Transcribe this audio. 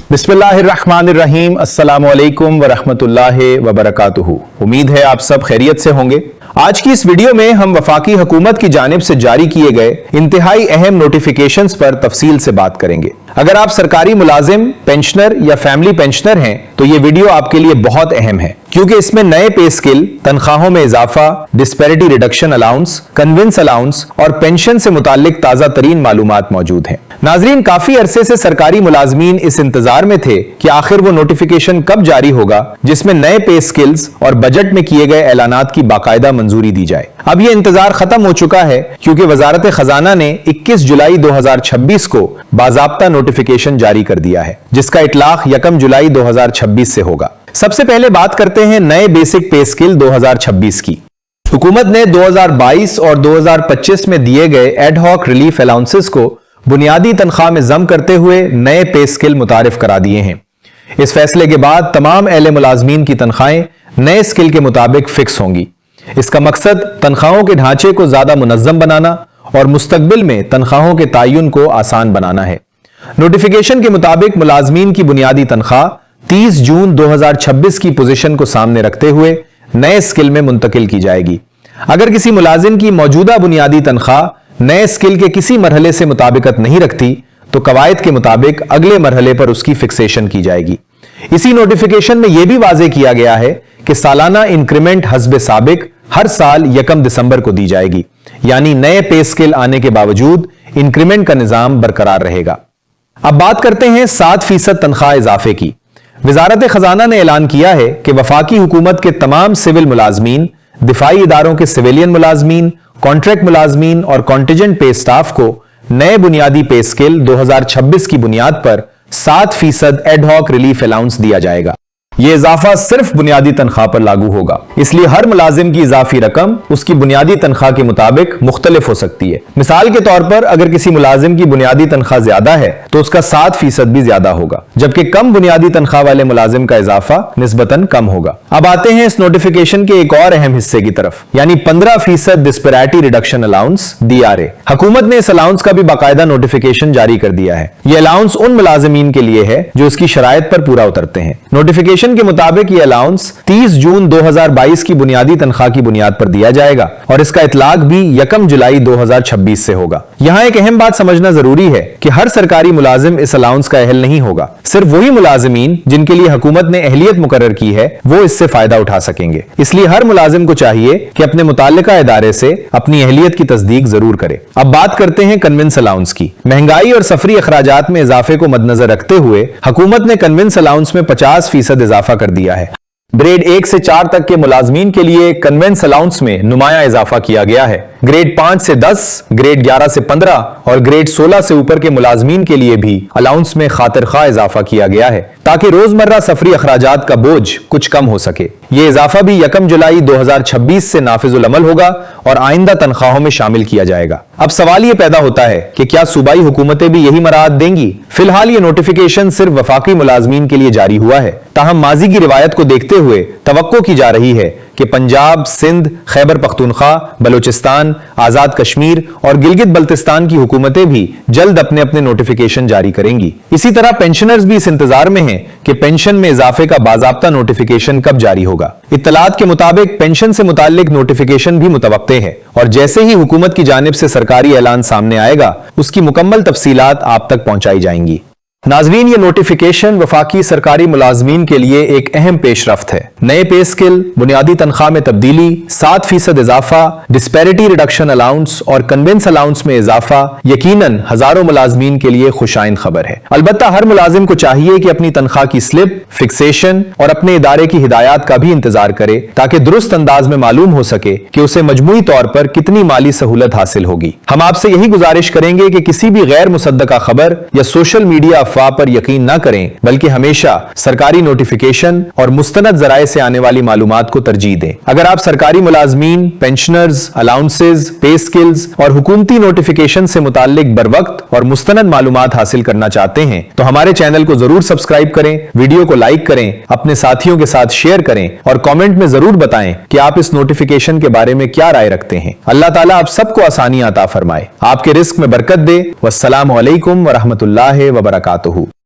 बिस्मिल्लाहिर्रहमानिर्रहीम, अस्सलामुअलैकुम वरहमतुल्लाहि वबरकातुहू। उम्मीद है आप सब खैरियत से होंगे। आज की इस वीडियो में हम वफाकी हुकूमत की जानिब से जारी किए गए इंतहाई अहम नोटिफिकेशंस पर तफसील से बात करेंगे। अगर आप सरकारी मुलाजिम, पेंशनर या फैमिली पेंशनर हैं तो ये वीडियो आपके लिए बहुत अहम है, क्योंकि इसमें नए पे स्केल, तनख्वाहों में इजाफा, disparity reduction allowance, convince allowance और पेंशन से मुतालिक ताज़ा तरीन मालूमात मौजूद हैं। नाजरीन, काफी अरसे से सरकारी मुलाजमीन इस इंतजार में थे कि आखिर वो नोटिफिकेशन कब जारी होगा जिसमें नए पे स्केल्स और बजट में किए गए ऐलानात की बाकायदा मंजूरी दी जाए। अब ये इंतजार खत्म हो चुका है, क्योंकि वजारत खजाना ने 21 जुलाई 2026 को बाज़ाब्ता नोटिफिकेशन जारी कर दिया है, जिसका इतलाक 1 जुलाई 2026 से होगा। सबसे पहले बात करते हैं नए बेसिक पे स्केल 2026 की। हुकूमत ने 2022 और 2025 में दिए गए एडहॉक रिलीफ अलाउंसेस को बुनियादी तनख्वाह में जम करते हुए नए पे स्केल मुतारिफ करा दिए हैं। इस फैसले के बाद तमाम अहले मुलाजमीन की तनख्वाहें नए स्केल के मुताबिक फिक्स होंगी। इसका मकसद तनख्वाहों के ढांचे को ज्यादा मुनज्जम बनाना और मुस्तकबिल में तनख्वाहों के तयन को आसान बनाना है। नोटिफिकेशन के मुताबिक मुलाजमीन की बुनियादी तनख्वाह 30 जून 2026 की पोजीशन को सामने रखते हुए नए स्केल में मुंतकिल की जाएगी। अगर किसी मुलाजिम की मौजूदा बुनियादी तनख्वाह नए स्केल के किसी मरहले से मुताबिकत नहीं रखती तो कवायद के मुताबिक अगले मरहले पर उसकी फिक्सेशन की जाएगी। इसी नोटिफिकेशन में यह भी वाजे किया गया है कि सालाना इंक्रीमेंट हस्बे साबिक हर साल 1 दिसंबर को दी जाएगी, यानी नए पे स्केल आने के बावजूद इंक्रीमेंट का निजाम बरकरार रहेगा। अब बात करते हैं 7% तनख्वाह इजाफे की। वजारत खजाना ने ऐलान किया है कि वफाकी हुकूमत के तमाम सिविल मुलाजमीन, दिफाई इदारों के सिविलियन मुलाजमीन, कॉन्ट्रैक्ट मुलाजमीन और कॉन्टिजेंट पे स्टाफ को नए बुनियादी पे स्केल 2026 की बुनियाद पर 7% एडहॉक रिलीफ अलाउंस दिया जाएगा। यह इजाफा सिर्फ बुनियादी तनख्वाह पर लागू होगा, इसलिए हर मुलाजिम की इजाफी रकम उसकी बुनियादी तनख्वाह के मुताबिक मुख्तलिफ हो सकती है। मिसाल के तौर पर अगर किसी मुलाजिम की बुनियादी तनख्वाह ज्यादा है तो उसका 7% भी ज्यादा होगा, जबकि कम बुनियादी तनख्वाह वाले मुलाजिम का इजाफा निस्बतन कम होगा। अब आते हैं इस नोटिफिकेशन के एक और अहम हिस्से की तरफ, यानी 15% डिस्पैरिटी रिडक्शन अलाउंस DRA। हुकूमत ने इस अलाउंस का भी बाकायदा नोटिफिकेशन जारी कर दिया है। यह अलाउंस उन मुलाजिमीन के लिए है जो इसकी शराइत पर पूरा उतरते हैं। नोटिफिकेशन के मुताबिक यह अलाउंस 30 जून 2022 की बुनियादी तनख्वाह की बुनियाद पर दिया जाएगा और इसका इतलाक भी 1 जुलाई 2026 से होगा। यहां एक अहम बात समझना जरूरी है कि हर सरकारी मुलाजिम इस अलाउंस का अहल नहीं होगा। सिर्फ वही मुलाजिमीन जिनके लिए हुकूमत ने अहलियत मुकर्रर की है वो इससे फायदा उठा सकेंगे। इसलिए हर मुलाजिम को चाहिए कि अपने मुताल्लिका इदारे से अपनी अहलियत की तस्दीक जरूर करे। अब बात करते हैं कन्वेंस अलाउंस की। महंगाई और सफरी अखराजात में इजाफे को मद्देनजर रखते हुए हुकूमत ने कन्वेंस अलाउंस में 50% इजाफा कर दिया है। ग्रेड 1 से 4 तक के मुलाजमीन के लिए कन्वेंस अलाउंस में नुमाया इजाफा किया गया है। ग्रेड 5 से 10, ग्रेड 11 से 15 और ग्रेड 16 से ऊपर के मुलाजमीन के लिए भी अलाउंस में खातिर खा इजाफा किया गया है, ताकि रोजमर्रा सफरी अखराजात का बोझ कुछ कम हो सके। यह इजाफा भी 1 जुलाई 2026 से नाफिजुल अमल होगा और आइंदा तनख्वाहों में शामिल किया जाएगा। अब सवाल यह पैदा होता है कि क्या सूबाई हुकूमतें भी यही मराहत देंगी? फिलहाल यह नोटिफिकेशन सिर्फ वफाकी मुलाजमीन के लिए जारी हुआ है, ताहम माजी की रिवायत को देखते हुए तवक्को की जा रही है कि पंजाब, सिंध, खैबर पख्तूनख्वा, बलूचिस्तान, आजाद कश्मीर और गिलगित बल्तिस्तान की हुकूमतें भी जल्द अपने अपने नोटिफिकेशन जारी करेंगी। इसी तरह पेंशनर्स भी इस इंतजार में हैं कि पेंशन में इजाफे का बाज़ाब्ता नोटिफिकेशन कब जारी होगा। इत्तलात के मुताबिक पेंशन से मुताल्लिक नोटिफिकेशन भी मुतवक्के है और जैसे ही हुकूमत की जानिब से सरकारी ऐलान सामने आएगा उसकी मुकम्मल तफसीलात आप तक पहुंचाई जाएंगी। नाजरीन, ये नोटिफिकेशन वफाकी सरकारी मुलाजमीन के लिए एक अहम पेशरफ्त है। नए पे स्केल, बुनियादी तनख्वाह में तब्दीली, 7% इजाफा, डिस्पैरिटी रिडक्शन अलाउंस और कन्वेंस अलाउंस में इजाफा यकीनन हजारों मुलाजमीन के लिए खुशाइन खबर है। अलबत्ता हर मुलाजिम को चाहिए कि अपनी तनख्वाह की स्लिप, फिक्सेशन और अपने इदारे की हिदायत का भी इंतजार करे, ताकि दुरुस्त अंदाज में मालूम हो सके कि उसे मजमूई तौर पर कितनी माली सहूलत हासिल होगी। हम आपसे यही गुजारिश करेंगे कि किसी भी गैर मुसद्दका खबर या सोशल मीडिया अफवाह पर यकीन न करें, बल्कि हमेशा सरकारी नोटिफिकेशन और मुस्तनद जराए से आने वाली मालूमात को तरजीह दें। अगर आप सरकारी मुलाजमीन, पेंशनर्स, अलाउंसेज, पे स्किल्स और हुकूमती नोटिफिकेशन से मुताल्लिक बरवक्त और मुस्तनद मालूमात हासिल करना चाहते हैं तो हमारे चैनल को जरूर सब्सक्राइब करें, वीडियो को लाइक करें, अपने साथियों के साथ शेयर करें और कमेंट में जरूर बताएं कि आप इस नोटिफिकेशन के बारे में क्या राय रखते हैं। अल्लाह ताला आप सबको आसानी अता फरमाए, आपके रिस्क में बरकत दे। वस्सलामु अलैकुम व रहमतुल्लाहि व बरकातुहू।